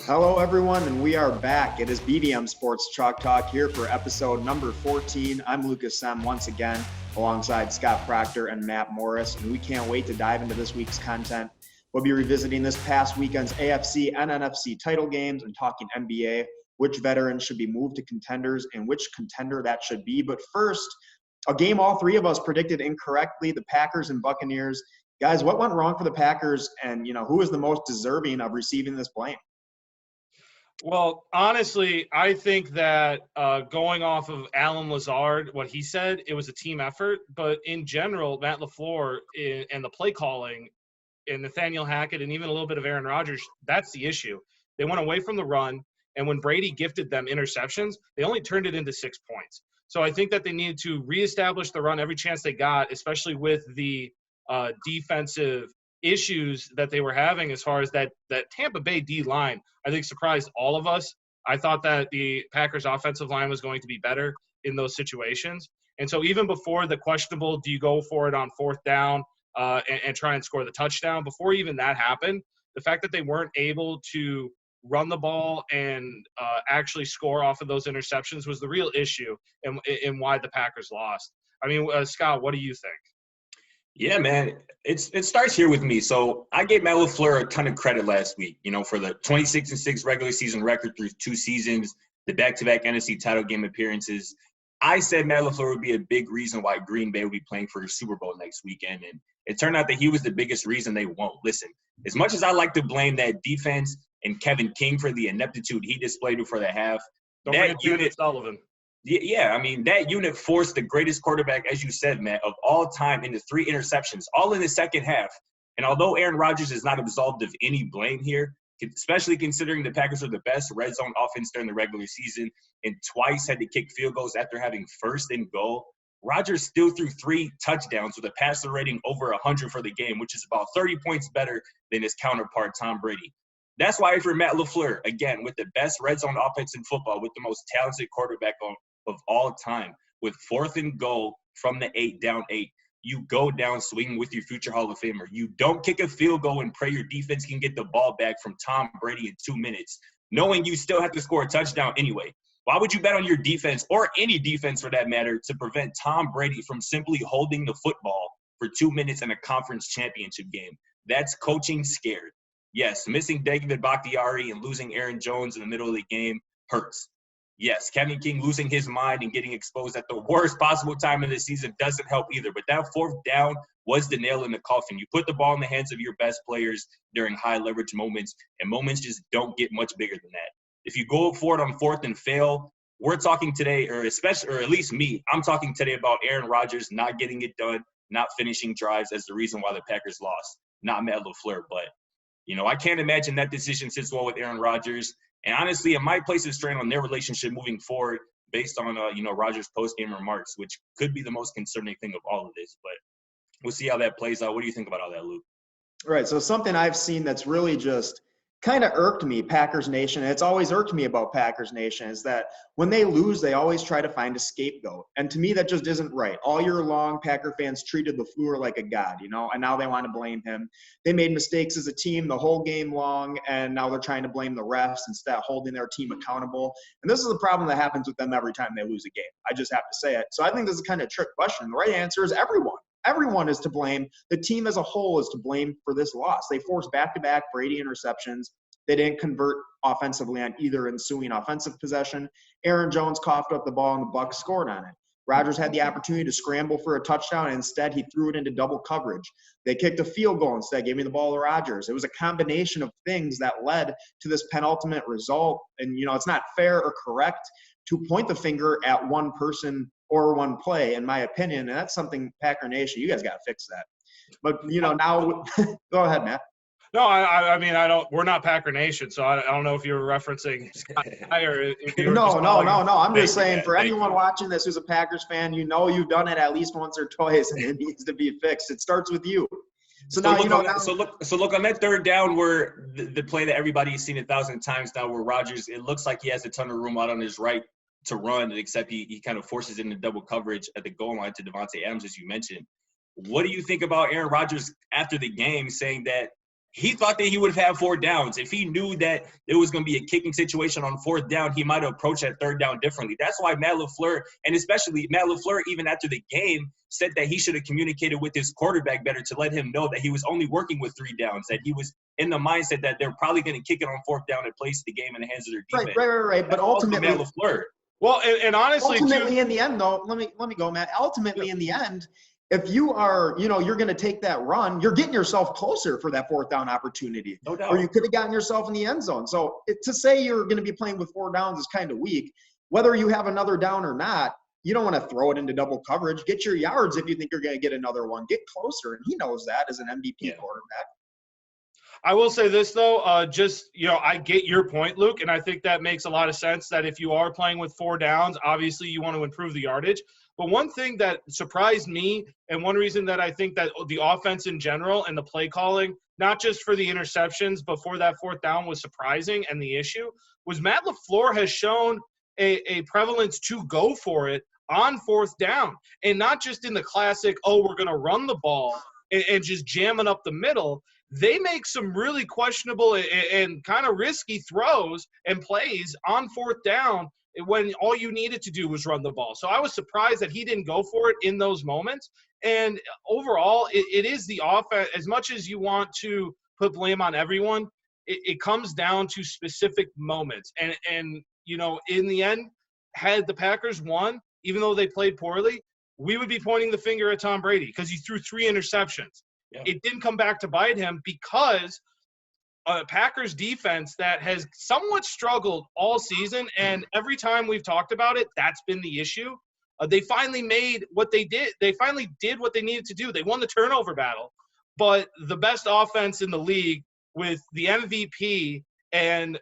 Hello, everyone, and we are back. It is BVM Sports Chalk Talk here for episode number 14. I'm Lucas Semb once again, alongside Scott Procter and Matt Morris, and we can't wait to dive into this week's content. We'll be revisiting this past weekend's AFC and NFC title games and talking NBA, which veterans should be moved to contenders and which contender that should be. But first, a game all three of us predicted incorrectly, the Packers and Buccaneers. Guys, what went wrong for the Packers, and who is the most deserving of receiving this blame? Well, honestly, I think that going off of Alan Lazard, what he said, it was a team effort. But in general, Matt LaFleur and the play calling and Nathaniel Hackett and even a little bit of Aaron Rodgers, that's the issue. They went away from the run, and when Brady gifted them interceptions, they only turned it into 6 points. So I think that they needed to reestablish the run every chance they got, especially with the defensive issues that they were having as far as that Tampa Bay D line, I think surprised all of us. I thought that the Packers offensive line was going to be better in those situations. And so even before the questionable, do you go for it on fourth down and try and score the touchdown, before even that happened, the fact that they weren't able to run the ball and actually score off of those interceptions was the real issue and why the Packers lost. I mean, Scott, what do you think? Yeah, man, it starts here with me. So I gave Matt LaFleur a ton of credit last week, for the 26-6 regular season record through 2 seasons, the back-to-back NFC title game appearances. I said Matt LaFleur would be a big reason why Green Bay would be playing for a Super Bowl next weekend, and it turned out that he was the biggest reason they won't. Listen, as much as I like to blame that defense and Kevin King for the ineptitude he displayed for the half, Don't forget David Sullivan. Yeah, I mean, that unit forced the greatest quarterback, as you said, Matt, of all time into 3 interceptions, all in the second half. And although Aaron Rodgers is not absolved of any blame here, especially considering the Packers are the best red zone offense during the regular season and twice had to kick field goals after having first and goal, Rodgers still threw 3 touchdowns with a passer rating over 100 for the game, which is about 30 points better than his counterpart, Tom Brady. That's why for Matt LaFleur, again, with the best red zone offense in football, with the most talented quarterback of all time, with 4th and goal from the 8, down 8, you go down swinging with your future Hall of Famer. You don't kick a field goal and pray your defense can get the ball back from Tom Brady in 2 minutes, knowing you still have to score a touchdown anyway. Why would you bet on your defense, or any defense for that matter, to prevent Tom Brady from simply holding the football for 2 minutes in a conference championship game? That's coaching scared. Yes, missing David Bakhtiari and losing Aaron Jones in the middle of the game hurts. Yes, Kevin King losing his mind and getting exposed at the worst possible time of the season doesn't help either. But that 4th down was the nail in the coffin. You put the ball in the hands of your best players during high leverage moments, and moments just don't get much bigger than that. If you go for it on 4th and fail, we're talking today, or at least me, I'm talking today about Aaron Rodgers not getting it done, not finishing drives as the reason why the Packers lost, not Matt LaFleur. But, I can't imagine that decision sits well with Aaron Rodgers. And honestly, it might place a strain on their relationship moving forward based on, Rodgers' post-game remarks, which could be the most concerning thing of all of this. But we'll see how that plays out. What do you think about all that, Luke? Right. So something I've seen that's really just kind of irked me, Packers Nation, and it's always irked me about Packers Nation, is that when they lose, they always try to find a scapegoat. And to me, that just isn't right. All year long, Packer fans treated LaFleur like a god, and now they want to blame him. They made mistakes as a team the whole game long, and now they're trying to blame the refs instead of holding their team accountable. And this is a problem that happens with them every time they lose a game. I just have to say it. So I think this is kind of a trick question. The right answer is everyone. Everyone is to blame. The team as a whole is to blame for this loss. They forced back-to-back Brady interceptions. They didn't convert offensively on either ensuing offensive possession. Aaron Jones coughed up the ball, and the Bucs scored on it. Rodgers had the opportunity to scramble for a touchdown, and instead he threw it into double coverage. They kicked a field goal instead, giving the ball to Rodgers. It was a combination of things that led to this penultimate result. And, it's not fair or correct to point the finger at one person or one play, in my opinion. And that's something, Packer Nation, you guys got to fix that. But, now – go ahead, Matt. No, I mean, we're not Packer Nation, so I don't know if you were referencing Scott or if you were No. I'm just saying, for anyone watching this who's a Packers fan, you've done it at least once or twice, and it needs to be fixed. It starts with you. So now, look on that 3rd down where the play that everybody's seen 1,000 times now, where Rodgers, it looks like he has a ton of room out on his right to run, except he kind of forces it into double coverage at the goal line to Devontae Adams, as you mentioned. What do you think about Aaron Rodgers after the game saying that he thought that he would have had 4 downs. If he knew that it was going to be a kicking situation on 4th down, he might have approached that 3rd down differently. That's why Matt LaFleur, and especially Matt LaFleur, even after the game, said that he should have communicated with his quarterback better to let him know that he was only working with 3 downs, that he was in the mindset that they're probably going to kick it on 4th down and place the game in the hands of their defense. Right. But ultimately, Matt LaFleur. Well, and honestly, ultimately in the end, though, let me go, Matt. Ultimately, in the end, if you are, you're going to take that run, you're getting yourself closer for that 4th down opportunity. No doubt. Or you could have gotten yourself in the end zone. So to say you're going to be playing with 4 downs is kind of weak. Whether you have another down or not, you don't want to throw it into double coverage. Get your yards if you think you're going to get another one. Get closer, and he knows that as an MVP quarterback. I will say this, though, I get your point, Luke, and I think that makes a lot of sense that if you are playing with 4 downs, obviously you want to improve the yardage. But one thing that surprised me, and one reason that I think that the offense in general and the play calling, not just for the interceptions, but for that 4th down was surprising, and the issue was Matt LaFleur has shown a prevalence to go for it on 4th down, and not just in the classic, we're going to run the ball and just jamming up the middle. They make some really questionable and kind of risky throws and plays on 4th down when all you needed to do was run the ball. So I was surprised that he didn't go for it in those moments. And overall, it is the offense. As much as you want to put blame on everyone, it comes down to specific moments. And in the end, had the Packers won, even though they played poorly, we would be pointing the finger at Tom Brady because he threw 3 interceptions. Yeah. It didn't come back to bite him because Packers defense that has somewhat struggled all season, and every time we've talked about it, that's been the issue. They finally made what they did. They finally did what they needed to do. They won the turnover battle, but the best offense in the league with the MVP and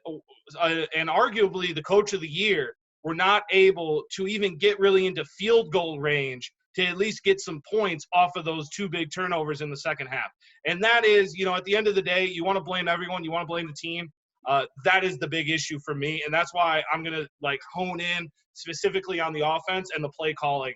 arguably the coach of the year were not able to even get really into field goal range to at least get some points off of those 2 big turnovers in the second half. And that is, at the end of the day, you want to blame everyone. You want to blame the team. That is the big issue for me. And that's why I'm going to hone in specifically on the offense and the play calling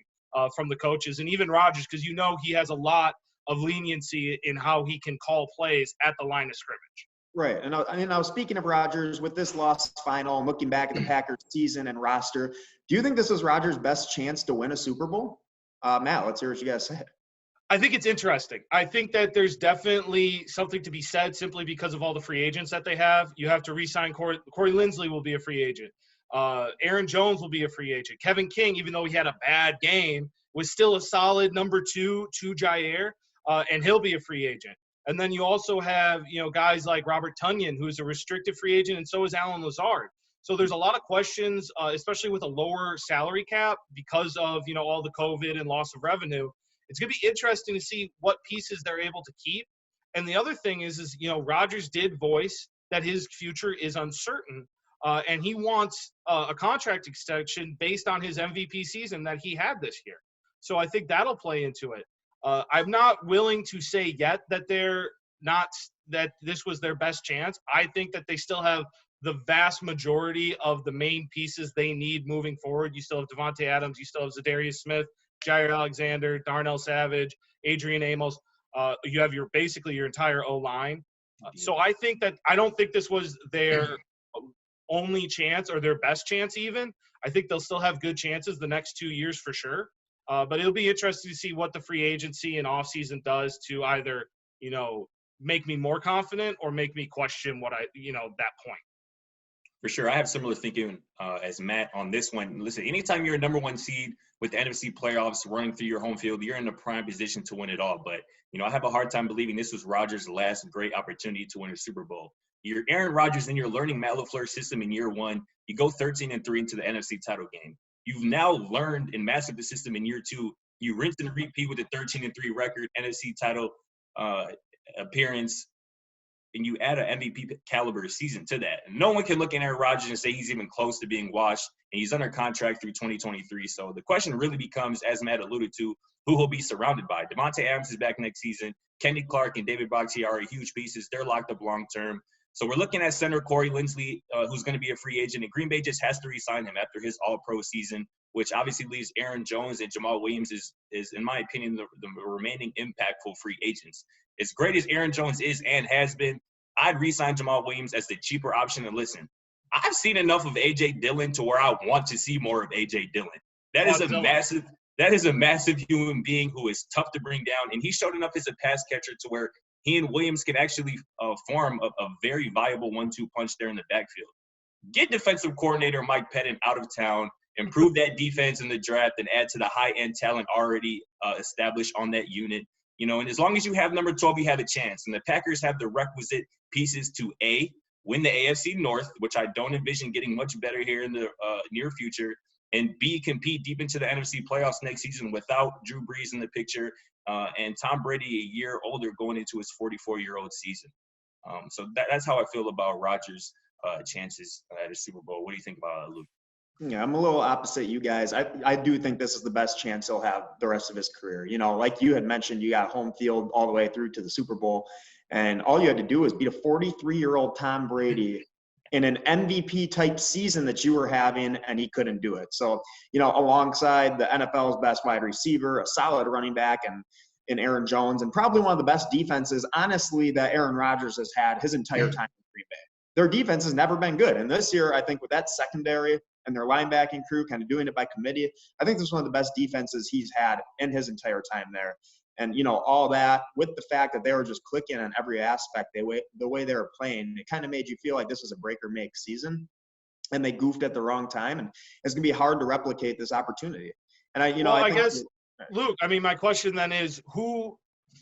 from the coaches and even Rodgers, because he has a lot of leniency in how he can call plays at the line of scrimmage. Right. And I was speaking of Rodgers with this loss final and looking back at the Packers season and roster. Do you think this is Rodgers' best chance to win a Super Bowl? Matt, let's hear what you guys say. I think it's interesting. I think that there's definitely something to be said simply because of all the free agents that they have. You have to re-sign Corey Linsley will be a free agent. Aaron Jones will be a free agent. Kevin King, even though he had a bad game, was still a solid number 2 to Jair, and he'll be a free agent. And then you also have, guys like Robert Tonyan, who's a restricted free agent, and so is Allen Lazard. So there's a lot of questions, especially with a lower salary cap because of, all the COVID and loss of revenue. It's going to be interesting to see what pieces they're able to keep. And the other thing is Rodgers did voice that his future is uncertain, and he wants a contract extension based on his MVP season that he had this year. So I think that'll play into it. I'm not willing to say yet that that this was their best chance. I think that they still have the vast majority of the main pieces they need moving forward. You still have Devontae Adams. You still have Zadarius Smith, Jair Alexander, Darnell Savage, Adrian Amos. You have your entire O-line. So I don't think this was their only chance or their best chance even. I think they'll still have good chances the next 2 years for sure. But it'll be interesting to see what the free agency and offseason does to either, make me more confident or make me question what that point. For sure. I have similar thinking as Matt on this one. Listen, anytime you're a number 1 seed with the NFC playoffs running through your home field, you're in a prime position to win it all. But, I have a hard time believing this was Rodgers' last great opportunity to win a Super Bowl. You're Aaron Rodgers and you're learning Matt LaFleur's system in year 1. You go 13-3 into the NFC title game. You've now learned and mastered the system in year 2. You rinse and repeat with a 13-3 record, NFC title appearance, and you add an MVP caliber season to that. And no one can look at Aaron Rodgers and say he's even close to being washed, and he's under contract through 2023. So the question really becomes, as Matt alluded to, who he'll be surrounded by. Devontae Adams is back next season. Kenny Clark and David Bakhtiari are huge pieces. They're locked up long-term. So we're looking at center Corey Linsley, who's going to be a free agent, and Green Bay just has to re-sign him after his all-pro season, which obviously leaves Aaron Jones and Jamal Williams is in my opinion, the remaining impactful free agents. As great as Aaron Jones is and has been, I'd re-sign Jamal Williams as the cheaper option. And listen, I've seen enough of A.J. Dillon to where I want to see more of A.J. Dillon. That is a massive human being who is tough to bring down, and he showed enough as a pass catcher to where he and Williams can actually form a very viable 1-2 punch there in the backfield. Get defensive coordinator Mike Pettin out of town, improve that defense in the draft, and add to the high-end talent already established on that unit. And as long as you have number 12, you have a chance. And the Packers have the requisite pieces to A, win the AFC North, which I don't envision getting much better here in the near future, and B, compete deep into the NFC playoffs next season without Drew Brees in the picture and Tom Brady a year older going into his 44-year-old season. So that's how I feel about Rodgers' chances at a Super Bowl. What do you think about Luke? Yeah, I'm a little opposite you guys. I do think this is the best chance he'll have the rest of his career. Like you had mentioned, you got home field all the way through to the Super Bowl, and all you had to do was beat a 43-year-old Tom Brady in an MVP-type season that you were having, and he couldn't do it. So, alongside the NFL's best wide receiver, a solid running back, and in Aaron Jones, and probably one of the best defenses, honestly, that Aaron Rodgers has had his entire time in Green Bay. Their defense has never been good. And this year, I think with that secondary and their linebacking crew kind of doing it by committee, I think this is one of the best defenses he's had in his entire time there. And, all that with the fact that they were just clicking on every aspect, the way they were playing, it kind of made you feel like this was a break or make season, and they goofed at the wrong time. And it's going to be hard to replicate this opportunity. And I guess, Luke, my question then is who,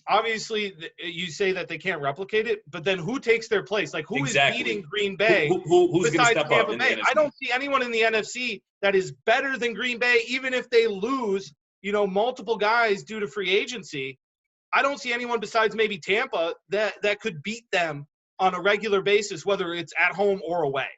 obviously you say that they can't replicate it, but then who takes their place? Like who is beating Green Bay who's besides step Tampa up Bay? I don't see anyone in the NFC that is better than Green Bay, even if they lose, multiple guys due to free agency. I don't see anyone besides maybe Tampa that could beat them on a regular basis, whether it's at home or away.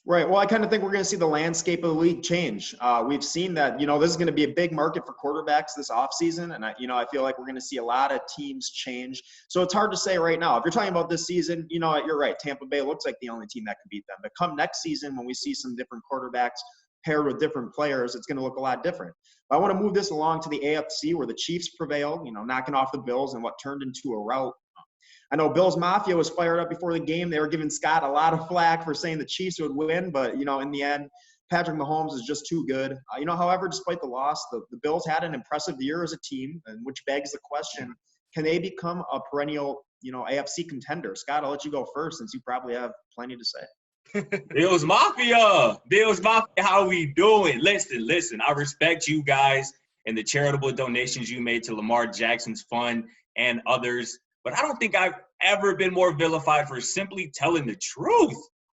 Right. Well, I kind of think we're going to see the landscape of the league change. We've seen that, this is going to be a big market for quarterbacks this offseason. And, I feel like we're going to see a lot of teams change. So it's hard to say right now. If you're talking about this season, you're right. Tampa Bay looks like the only team that can beat them. But come next season, when we see some different quarterbacks paired with different players, it's going to look a lot different. But I want to move this along to the AFC where the Chiefs prevailed, knocking off the Bills in what turned into a rout. I know Bills Mafia was fired up before the game. They were giving Scott a lot of flack for saying the Chiefs would win, but, in the end, Patrick Mahomes is just too good. However, despite the loss, the Bills had an impressive year as a team, and which begs the question, can they become a perennial, AFC contender? Scott, I'll let you go first since you probably have plenty to say. Bills Mafia, how we doing? Listen, I respect you guys and the charitable donations you made to Lamar Jackson's fund and others. But I don't think I've ever been more vilified for simply telling the truth.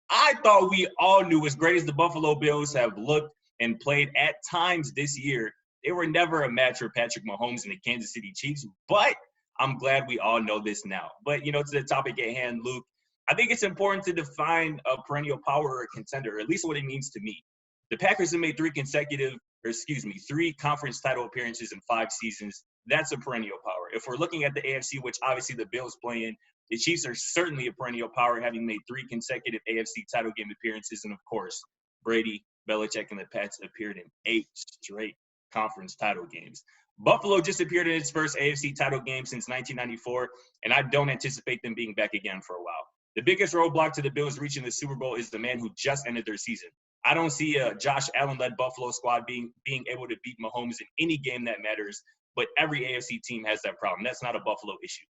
I thought we all knew, as great as the Buffalo Bills have looked and played at times this year, they were never a match for Patrick Mahomes and the Kansas City Chiefs. But I'm glad we all know this now. But, to the topic at hand, Luke, I think it's important to define a perennial power or a contender, or at least what it means to me. The Packers have made three conference title appearances in 5 seasons. That's a perennial power. If we're looking at the AFC, which obviously the Bills play in, the Chiefs are certainly a perennial power, having made 3 consecutive AFC title game appearances. And, of course, Brady, Belichick, and the Pats appeared in 8 straight conference title games. Buffalo just appeared in its first AFC title game since 1994, and I don't anticipate them being back again for a while. The biggest roadblock to the Bills reaching the Super Bowl is the man who just ended their season. I don't see a Josh Allen-led Buffalo squad being able to beat Mahomes in any game that matters, but every AFC team has that problem. That's not a Buffalo issue.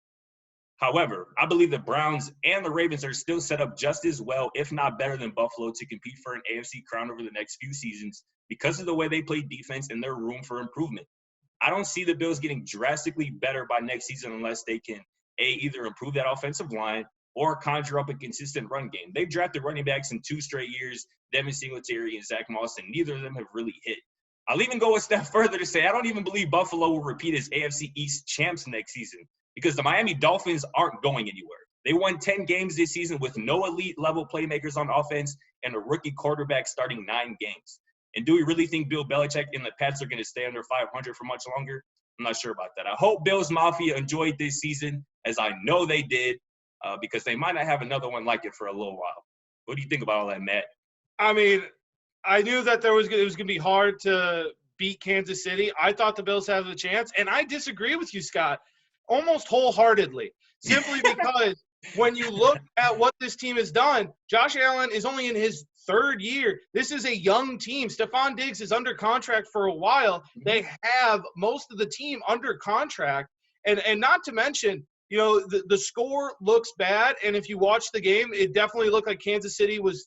However, I believe the Browns and the Ravens are still set up just as well, if not better than Buffalo, to compete for an AFC crown over the next few seasons because of the way they play defense and their room for improvement. I don't see the Bills getting drastically better by next season unless they can, either improve that offensive line or conjure up a consistent run game. They've drafted running backs in 2 straight years, Devin Singletary and Zach Moss, and neither of them have really hit. I'll even go a step further to say I don't even believe Buffalo will repeat as AFC East champs next season because the Miami Dolphins aren't going anywhere. They won 10 games this season with no elite-level playmakers on offense and a rookie quarterback starting 9 games. And do we really think Bill Belichick and the Pats are going to stay under 500 for much longer? I'm not sure about that. I hope Bills Mafia enjoyed this season, as I know they did, because they might not have another one like it for a little while. What do you think about all that, Matt? I knew that it was going to be hard to beat Kansas City. I thought the Bills had a chance, and I disagree with you, Scott, almost wholeheartedly, simply because when you look at what this team has done, Josh Allen is only in his third year. This is a young team. Stephon Diggs is under contract for a while. They have most of the team under contract. And not to mention, you know, the score looks bad. And if you watch the game, it definitely looked like Kansas City was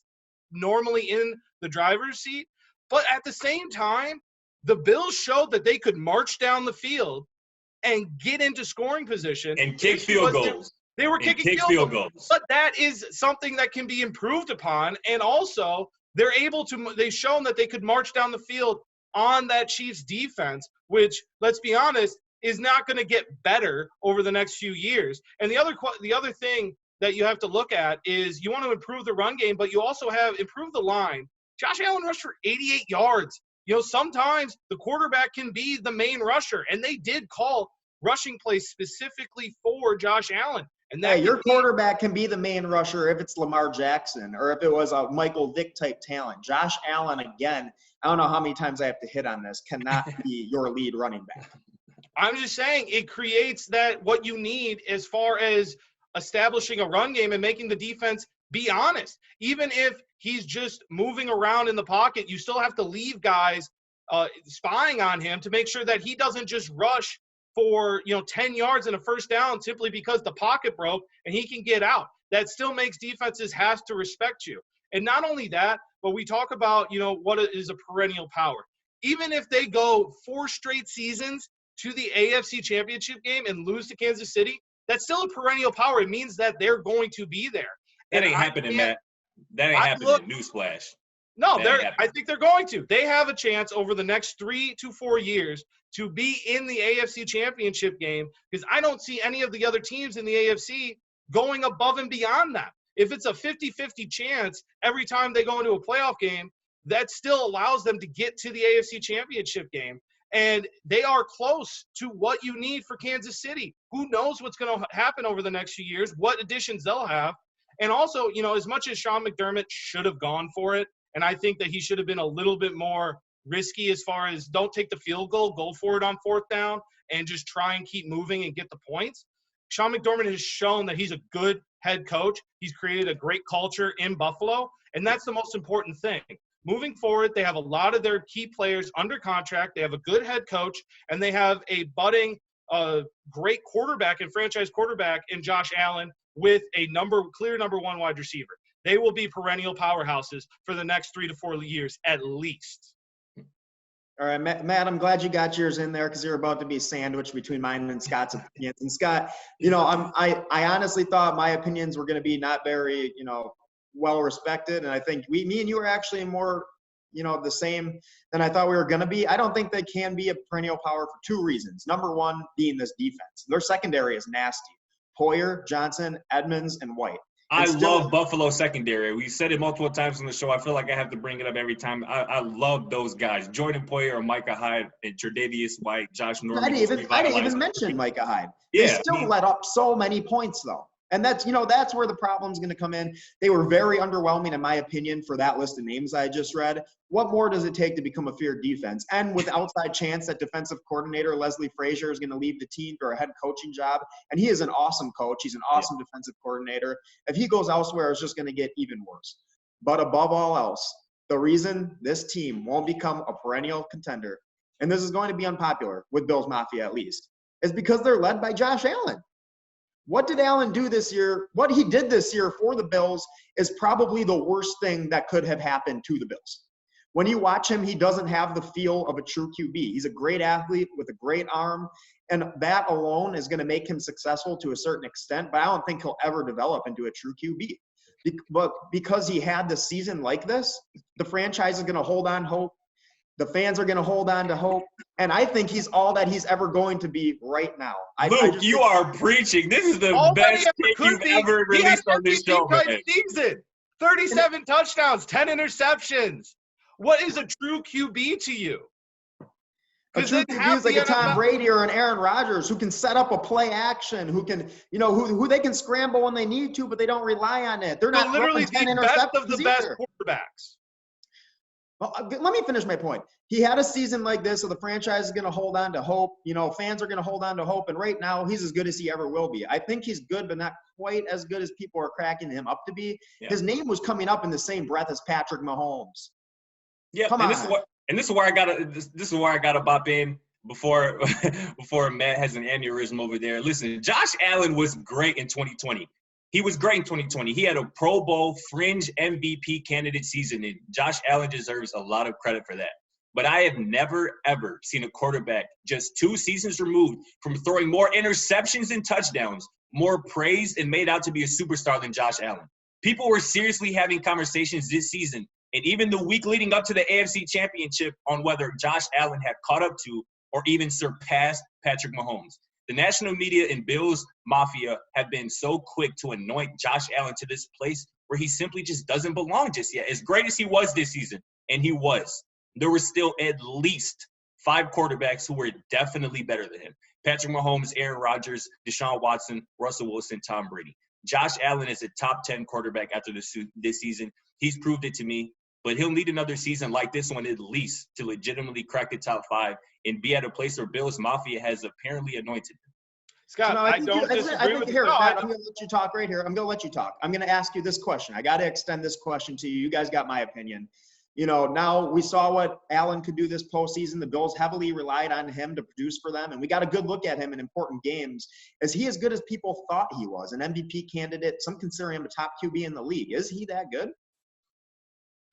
normally in the driver's seat. But at the same time, the Bills showed that they could march down the field and get into scoring position. And kick field goals. They were kicking field goals. But that is something that can be improved upon. And also, they've shown that they could march down the field on that Chiefs defense, which, let's be honest, is not going to get better over the next few years. And the other thing that you have to look at is you want to improve the run game, but you also have improved the line. Josh Allen rushed for 88 yards. You know, sometimes the quarterback can be the main rusher, and they did call rushing plays specifically for Josh Allen. And that your quarterback can be the main rusher if it's Lamar Jackson or if it was a Michael Vick type talent. Josh Allen, again, I don't know how many times I have to hit on this, cannot be your lead running back. I'm just saying it creates that what you need as far as establishing a run game and making the defense be honest. Even if he's just moving around in the pocket, you still have to leave guys spying on him to make sure that he doesn't just rush for 10 yards and a first down simply because the pocket broke and he can get out. That still makes defenses have to respect you. And not only that, but we talk about what is a perennial power. Even if they go 4 straight seasons to the AFC Championship game and lose to Kansas City, that's still a perennial power. It means that they're going to be there. That ain't happening, Matt. That ain't happening. Newsflash. No, I think they're going to. They have a chance over the next 3 to 4 years to be in the AFC Championship game because I don't see any of the other teams in the AFC going above and beyond that. If it's a 50-50 chance every time they go into a playoff game, that still allows them to get to the AFC Championship game. And they are close to what you need for Kansas City. Who knows what's going to happen over the next few years, what additions they'll have. And also, as much as Sean McDermott should have gone for it, and I think that he should have been a little bit more risky as far as don't take the field goal, go for it on 4th down, and just try and keep moving and get the points. Sean McDermott has shown that he's a good head coach. He's created a great culture in Buffalo, and that's the most important thing. Moving forward, they have a lot of their key players under contract. They have a good head coach, and they have a budding, great quarterback and franchise quarterback in Josh Allen with a clear number 1 wide receiver. They will be perennial powerhouses for the next 3 to 4 years at least. All right, Matt, I'm glad you got yours in there because you're about to be sandwiched between mine and Scott's opinions. And Scott, I honestly thought my opinions were going to be not very, well respected, and I think me and you are actually more, the same than I thought we were going to be. I don't think they can be a perennial power for 2 reasons. Number 1 being this defense. Their secondary is nasty. Poyer, Johnson, Edmonds, and White. I love Buffalo secondary. We said it multiple times on the show. I feel like I have to bring it up every time. I love those guys. Jordan Poyer, Micah Hyde, and Tre'Davious White, Josh Norman. I didn't even mention Micah Hyde. They still let up so many points, though. And that's where the problem's going to come in. They were very underwhelming, in my opinion, for that list of names I just read. What more does it take to become a feared defense? And with outside chance that defensive coordinator Leslie Frazier is going to leave the team for a head coaching job, and he is an awesome coach. He's an awesome defensive coordinator. If he goes elsewhere, it's just going to get even worse. But above all else, the reason this team won't become a perennial contender, and this is going to be unpopular with Bills Mafia at least, is because they're led by Josh Allen. What did Allen do this year? What he did this year for the Bills is probably the worst thing that could have happened to the Bills. When you watch him, he doesn't have the feel of a true QB. He's a great athlete with a great arm, and that alone is going to make him successful to a certain extent, but I don't think he'll ever develop into a true QB. But because he had the season like this, the franchise is going to hold on hope. The fans are going to hold on to hope. And I think he's all that he's ever going to be right now. Luke, you are preaching. This is the best take you've ever released on this show, man. Season. 37 touchdowns, 10 interceptions. What is a true QB to you? A true QB is like a Tom Brady or an Aaron Rodgers who can set up a play action, who can, who they can scramble when they need to, but they don't rely on it. They're not literally the best of the best quarterbacks. Well, let me finish my point. He had a season like this, so the franchise is going to hold on to hope. Fans are going to hold on to hope. And right now, he's as good as he ever will be. I think he's good, but not quite as good as people are cracking him up to be. Yeah. His name was coming up in the same breath as Patrick Mahomes. Yeah, come on. This is where I gotta bop in before Matt has an aneurysm over there. Listen, Josh Allen was great in 2020. He was great in 2020. He had a Pro Bowl fringe MVP candidate season, and Josh Allen deserves a lot of credit for that. But I have never, ever seen a quarterback just 2 seasons removed from throwing more interceptions than touchdowns, more praised and made out to be a superstar than Josh Allen. People were seriously having conversations this season, and even the week leading up to the AFC Championship, on whether Josh Allen had caught up to or even surpassed Patrick Mahomes. The national media and Bills Mafia have been so quick to anoint Josh Allen to this place where he simply just doesn't belong just yet. As great as he was this season, and he was, there were still at least 5 quarterbacks who were definitely better than him. Patrick Mahomes, Aaron Rodgers, Deshaun Watson, Russell Wilson, Tom Brady. Josh Allen is a top 10 quarterback after this season. He's proved it to me, but he'll need another season like this one at least to legitimately crack the top 5 and be at a place where Bills Mafia has apparently anointed him. Scott, I don't disagree with you. Matt, I'm going to let you talk right here. I'm going to let you talk. I'm going to ask you this question. I got to extend this question to you. You guys got my opinion. Now we saw what Allen could do this postseason. The Bills heavily relied on him to produce for them, and we got a good look at him in important games. Is he as good as people thought he was? An MVP candidate, some consider him a top QB in the league. Is he that good?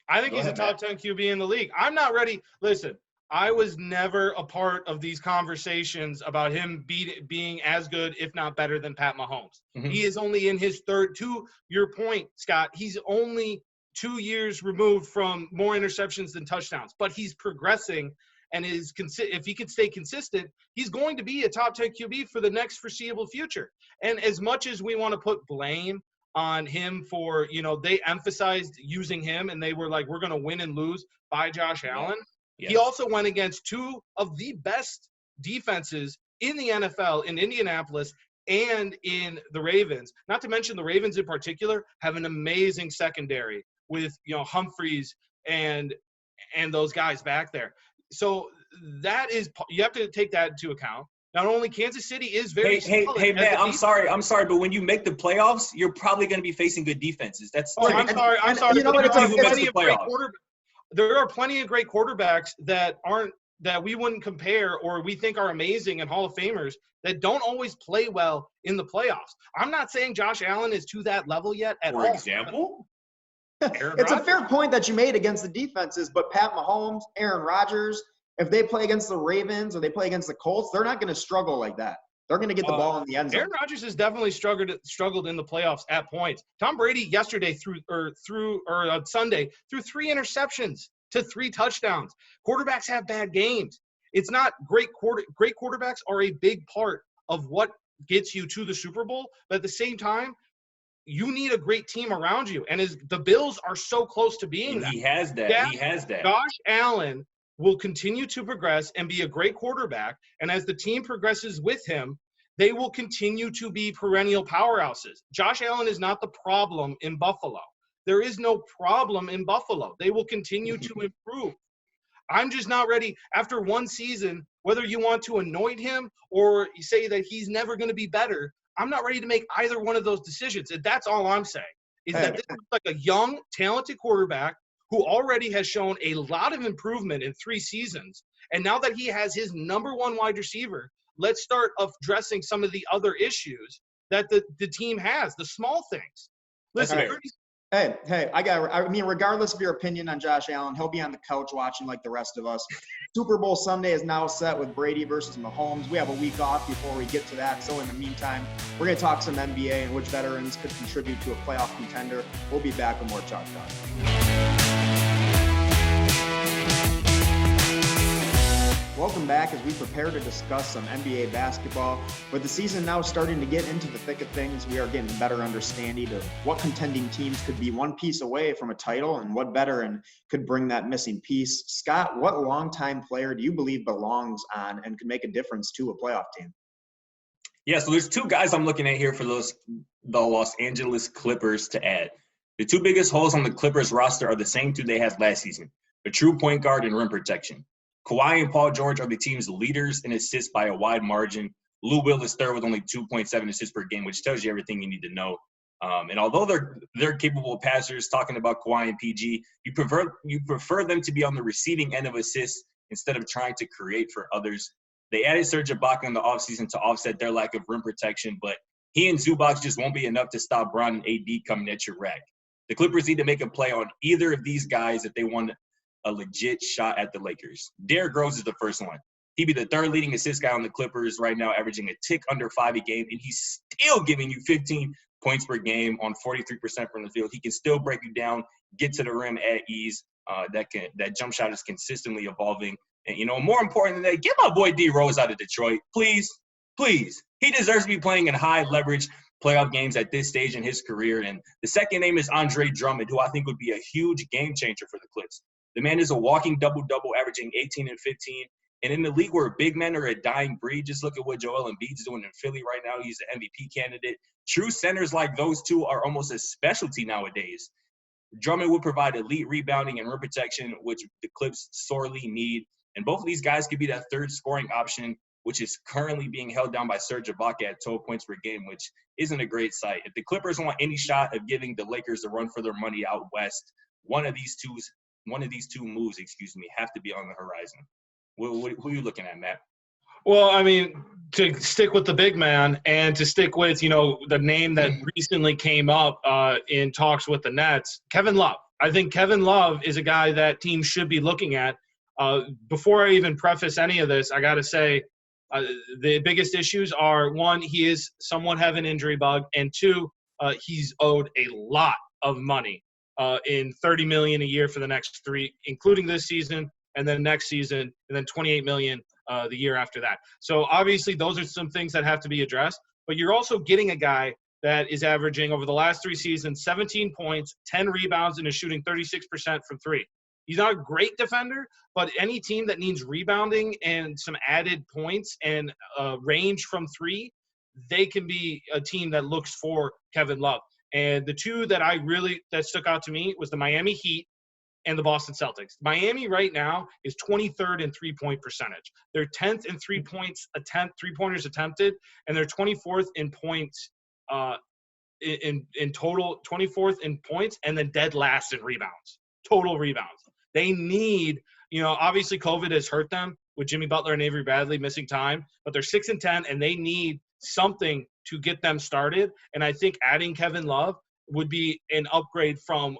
I think he's a top 10 QB in the league. I'm not ready. Listen, I was never a part of these conversations about him being as good, if not better, than Pat Mahomes. Mm-hmm. He is only in his third. To your point, Scott, he's only 2 years removed from more interceptions than touchdowns, but he's progressing and if he could stay consistent, he's going to be a top 10 QB for the next foreseeable future. And as much as we want to put blame on him for, they emphasized using him and they were like, we're going to win and lose by Josh Allen. Yes. He also went against 2 of the best defenses in the NFL in Indianapolis and in the Ravens. Not to mention the Ravens in particular have an amazing secondary with, Humphreys and those guys back there. So that is, you have to take that into account. Not only Kansas City is very solid. Hey, man, I'm sorry, but when you make the playoffs, you're probably going to be facing good defenses. I'm sorry. There are plenty of great quarterbacks that we wouldn't compare or we think are amazing and Hall of Famers that don't always play well in the playoffs. I'm not saying Josh Allen is to that level yet at all. For example? It's a fair point that you made against the defenses, but Pat Mahomes, Aaron Rodgers, if they play against the Ravens or they play against the Colts, they're not going to struggle like that. They're going to get the ball in the end zone. Aaron Rodgers has definitely struggled in the playoffs at points. Tom Brady yesterday on Sunday threw 3 interceptions to 3 touchdowns. Quarterbacks have bad games. It's not great quarterbacks are a big part of what gets you to the Super Bowl, but at the same time, you need a great team around you. And the Bills are so close to being that. He has that. Josh Allen will continue to progress and be a great quarterback. And as the team progresses with him, they will continue to be perennial powerhouses. Josh Allen is not the problem in Buffalo. There is no problem in Buffalo. They will continue to improve. I'm just not ready after one season, whether you want to anoint him or say that he's never going to be better. I'm not ready to make either one of those decisions. And that's all I'm saying is that this is like a young, talented quarterback who already has shown a lot of improvement in 3 seasons. And now that he has his number 1 wide receiver, let's start addressing some of the other issues that the team has, the small things. Listen, Hey, regardless of your opinion on Josh Allen, he'll be on the couch watching like the rest of us. Super Bowl Sunday is now set with Brady versus Mahomes. We have a week off before we get to that. So in the meantime, we're going to talk some NBA and which veterans could contribute to a playoff contender. We'll be back with more Chalk Talk. Welcome back as we prepare to discuss some NBA basketball. With the season now starting to get into the thick of things, we are getting a better understanding of what contending teams could be one piece away from a title and what veteran could bring that missing piece. Scott, what longtime player do you believe belongs on and could make a difference to a playoff team? Yeah, so there's 2 guys I'm looking at here for the Los Angeles Clippers to add. The 2 biggest holes on the Clippers roster are the same 2 they had last season. a true point guard, and rim protection. Kawhi and Paul George are the team's leaders in assists by a wide margin. Lou Will is third with only 2.7 assists per game, which tells you everything you need to know. And although they're capable passers, talking about Kawhi and PG, you prefer them to be on the receiving end of assists instead of trying to create for others. They added Serge Ibaka in the offseason to offset their lack of rim protection, but he and Zubac just won't be enough to stop Brown and AD coming at your rack. The Clippers need to make a play on either of these guys if they want a legit shot at the Lakers. Derrick Rose is the first one. He'd be the third leading assist guy on the Clippers right now, averaging a tick under 5 a game, and he's still giving you 15 points per game on 43% from the field. He can still break you down, get to the rim at ease. That jump shot is consistently evolving. And, more important than that, get my boy D Rose out of Detroit. Please. He deserves to be playing in high leverage playoff games at this stage in his career. And the second name is Andre Drummond, who I think would be a huge game changer for the Clips. The man is a walking double-double, averaging 18 and 15. And in the league where big men are a dying breed, just look at what Joel Embiid's doing in Philly right now. He's an MVP candidate. True centers like those two are almost a specialty nowadays. Drummond would provide elite rebounding and rim protection, which the Clips sorely need. And both of these guys could be that third scoring option, which is currently being held down by Serge Ibaka at 12 points per game, which isn't a great sight. If the Clippers want any shot of giving the Lakers a run for their money out west, one of these two moves, have to be on the horizon. Who are you looking at, Matt? Well, I mean, to stick with the big man and to stick with, the name that recently came up in talks with the Nets, Kevin Love. I think Kevin Love is a guy that teams should be looking at. Before I even preface any of this, I got to say the biggest issues are, one, he is somewhat have an injury bug, and two, he's owed a lot of money in $30 million a year for the next three, including this season, and then next season, and then $28 million the year after that. So obviously those are some things that have to be addressed, but you're also getting a guy that is averaging over the last 3 seasons 17 points, 10 rebounds, and is shooting 36% from three. He's not a great defender, but any team that needs rebounding and some added points and range from three, they can be a team that looks for Kevin Love. And the two that that stuck out to me was the Miami Heat and the Boston Celtics. Miami right now is 23rd in three-point percentage. They're 10th in three-pointers attempted, and they're 24th in points in total, 24th in points, and then dead last in rebounds, total rebounds. They need, obviously COVID has hurt them with Jimmy Butler and Avery Bradley missing time, but they're 6-10, and they need something to get them started. And I think adding Kevin Love would be an upgrade from,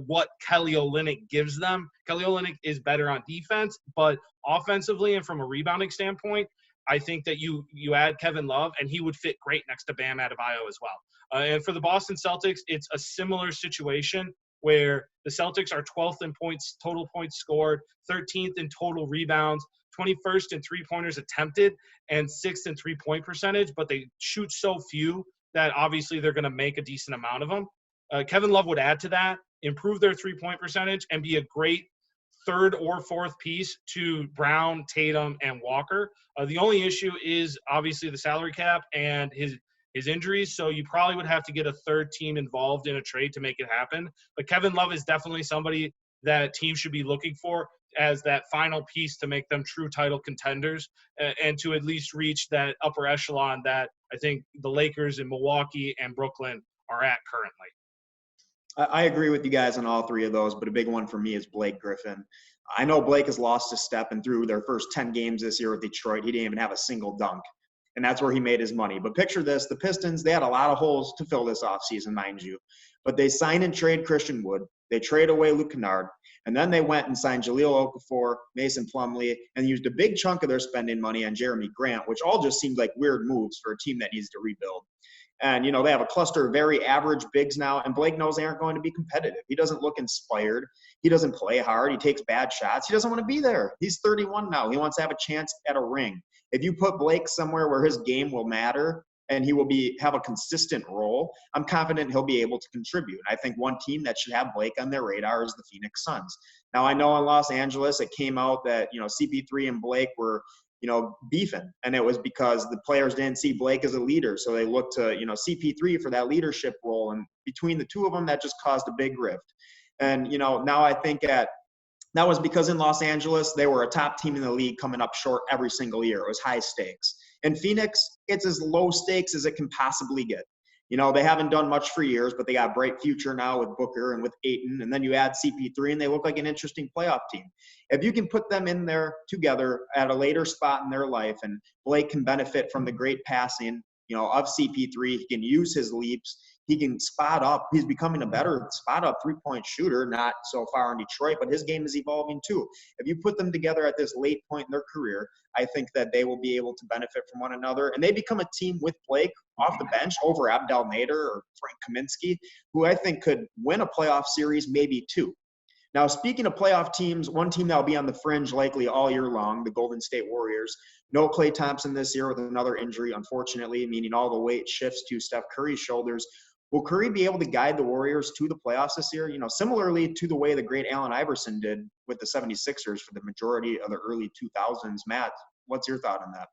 what Kelly Olynyk gives them. Kelly Olynyk is better on defense, but offensively and from a rebounding standpoint, I think that you add Kevin Love, and he would fit great next to Bam Adebayo as well. And for the Boston Celtics, it's a similar situation where the Celtics are 12th in points, total points scored, 13th in total rebounds, 21st in three-pointers attempted, and 6th in three-point percentage, but they shoot so few that obviously they're going to make a decent amount of them. Kevin Love would add to that, improve their three-point percentage, and be a great third or fourth piece to Brown, Tatum, and Walker. The only issue is obviously the salary cap and his injuries, so you probably would have to get a third team involved in a trade to make it happen. But Kevin Love is definitely somebody that teams should be looking for as that final piece to make them true title contenders and to at least reach that upper echelon that I think the Lakers in Milwaukee and Brooklyn are at currently. I agree with you guys on all three of those, but a big one for me is Blake Griffin. I know Blake has lost his step, and through their first 10 games this year with Detroit, he didn't even have a single dunk. And that's where he made his money. But picture this, the Pistons, they had a lot of holes to fill this offseason, mind you. But they sign and trade Christian Wood. They trade away Luke Kennard. And then they went and signed Jahlil Okafor, Mason Plumlee, and used a big chunk of their spending money on Jeremy Grant, which all just seems like weird moves for a team that needs to rebuild. And, they have a cluster of very average bigs now, and Blake knows they aren't going to be competitive. He doesn't look inspired. He doesn't play hard. He takes bad shots. He doesn't want to be there. He's 31 now. He wants to have a chance at a ring. If you put Blake somewhere where his game will matter and he will have a consistent role, I'm confident he'll be able to contribute. I think one team that should have Blake on their radar is the Phoenix Suns. Now, I know in Los Angeles it came out that, CP3 and Blake were beefing. And it was because the players didn't see Blake as a leader. So they looked to, CP3 for that leadership role. And between the two of them, that just caused a big rift. And, now I think at That was because in Los Angeles, they were a top team in the league coming up short every single year. It was high stakes. In Phoenix, it's as low stakes as it can possibly get. You know, they haven't done much for years, but they got a bright future now with Booker and with Ayton. And then you add CP3 and they look like an interesting playoff team. If you can put them in there together at a later spot in their life, and Blake can benefit from the great passing, you know, of CP3, he can use his leaps. He can spot up. He's becoming a better spot up three-point shooter, not so far in Detroit, but his game is evolving too. If you put them together at this late point in their career, I think that they will be able to benefit from one another. And they become a team with Blake off the bench over Abdel Nader or Frank Kaminsky, who I think could win a playoff series, maybe two. Now, speaking of playoff teams, one team that will be on the fringe likely all year long, the Golden State Warriors. No Klay Thompson this year with another injury, unfortunately, meaning all the weight shifts to Steph Curry's shoulders. Will Curry be able to guide the Warriors to the playoffs this year? You know, similarly to the way the great Allen Iverson did with the 76ers for the majority of the early 2000s. Matt, what's your thought on that?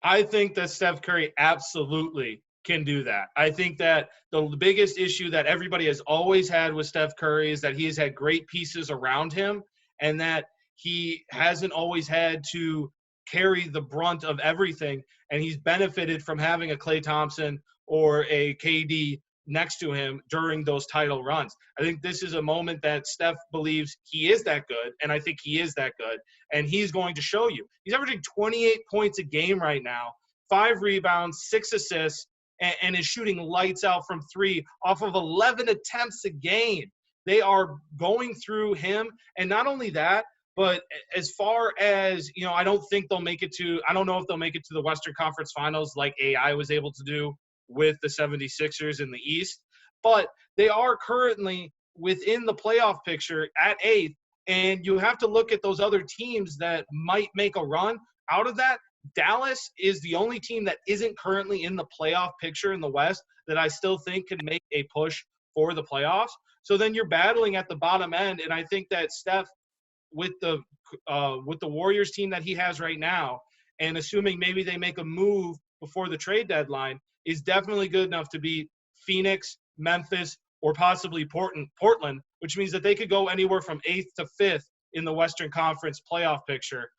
I think that Steph Curry absolutely can do that. I think that the biggest issue that everybody has always had with Steph Curry is that he has had great pieces around him and that he hasn't always had to carry the brunt of everything. And he's benefited from having a Klay Thompson or a KD next to him during those title runs. I think this is a moment that Steph believes he is that good, and I think he is that good, and he's going to show you. He's averaging 28 points a game right now, 5 rebounds, 6 assists, and is shooting lights out from 3 off of 11 attempts a game. They are going through him, and not only that, but as far as, you know, I don't know if they'll make it to the Western Conference Finals like AI was able to do with the 76ers in the East, but they are currently within the playoff picture at 8th, and you have to look at those other teams that might make a run. Out of that, Dallas is the only team that isn't currently in the playoff picture in the West that I still think can make a push for the playoffs. So then you're battling at the bottom end, and I think that Steph, with the Warriors team that he has right now, and assuming maybe they make a move before the trade deadline, is definitely good enough to beat Phoenix, Memphis, or possibly Portland, which means that they could go anywhere from 8th to 5th in the Western Conference playoff picture.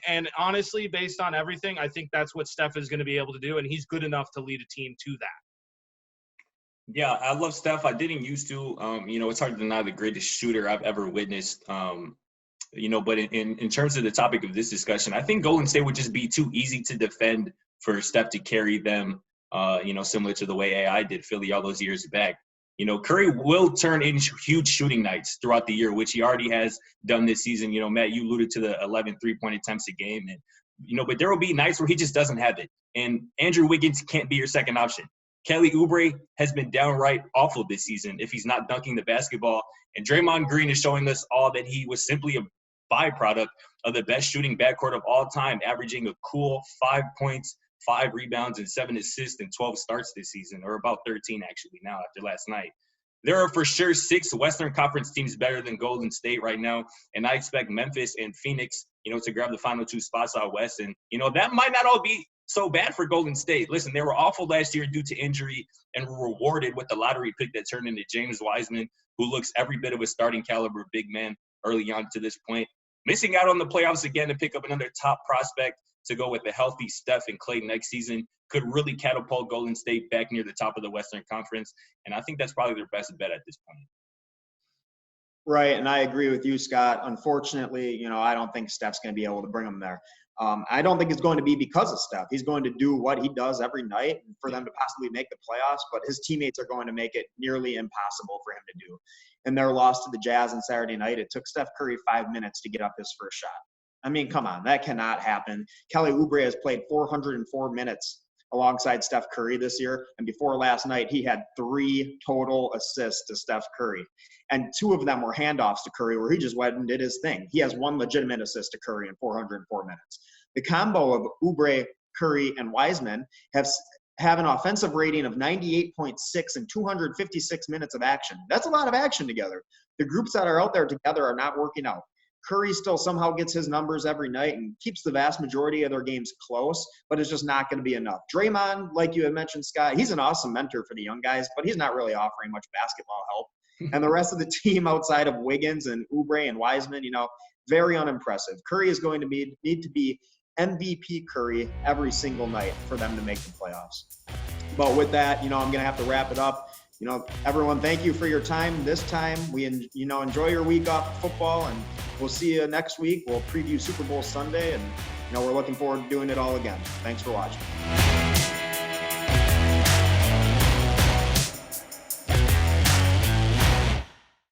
And honestly, based on everything, I think that's what Steph is going to be able to do, and he's good enough to lead a team to that. Yeah, I love Steph. I didn't used to. It's hard to deny the greatest shooter I've ever witnessed. But in terms of the topic of this discussion, I think Golden State would just be too easy to defend for Steph to carry them, similar to the way AI did Philly all those years back. Curry will turn in huge shooting nights throughout the year, which he already has done this season. Matt, you alluded to the 11 3-point attempts a game. And, but there will be nights where he just doesn't have it. And Andrew Wiggins can't be your second option. Kelly Oubre has been downright awful this season if he's not dunking the basketball. And Draymond Green is showing us all that he was simply a byproduct of the best shooting backcourt of all time, averaging a cool 5 points, 5 rebounds, and 7 assists in 12 starts this season, or about 13 actually now after last night. There are for sure 6 Western Conference teams better than Golden State right now, and I expect Memphis and Phoenix, to grab the final 2 spots out west. And, that might not all be so bad for Golden State. Listen, they were awful last year due to injury and were rewarded with the lottery pick that turned into James Wiseman, who looks every bit of a starting caliber big man early on to this point. Missing out on the playoffs again to pick up another top prospect to go with a healthy Steph and Klay next season could really catapult Golden State back near the top of the Western Conference. And I think that's probably their best bet at this point. Right, and I agree with you, Scott. Unfortunately, I don't think Steph's going to be able to bring them there. I don't think it's going to be because of Steph. He's going to do what he does every night for them to possibly make the playoffs, but his teammates are going to make it nearly impossible for him to do. In their loss to the Jazz on Saturday night, it took Steph Curry 5 minutes to get up his first shot. I mean, come on, that cannot happen. Kelly Oubre has played 404 minutes alongside Steph Curry this year, and before last night, he had 3 total assists to Steph Curry. And 2 of them were handoffs to Curry where he just went and did his thing. He has 1 legitimate assist to Curry in 404 minutes. The combo of Oubre, Curry, and Wiseman have an offensive rating of 98.6 and 256 minutes of action. That's a lot of action together. The groups that are out there together are not working out. Curry still somehow gets his numbers every night and keeps the vast majority of their games close, but it's just not going to be enough. Draymond, like you had mentioned, Scott, he's an awesome mentor for the young guys, but he's not really offering much basketball help. And the rest of the team outside of Wiggins and Oubre and Wiseman, very unimpressive. Curry is going to need to be MVP Curry every single night for them to make the playoffs. But with that, I'm going to have to wrap it up. Everyone, thank you for your time this time. We, enjoy your week off football, and we'll see you next week. We'll preview Super Bowl Sunday, and, we're looking forward to doing it all again. Thanks for watching.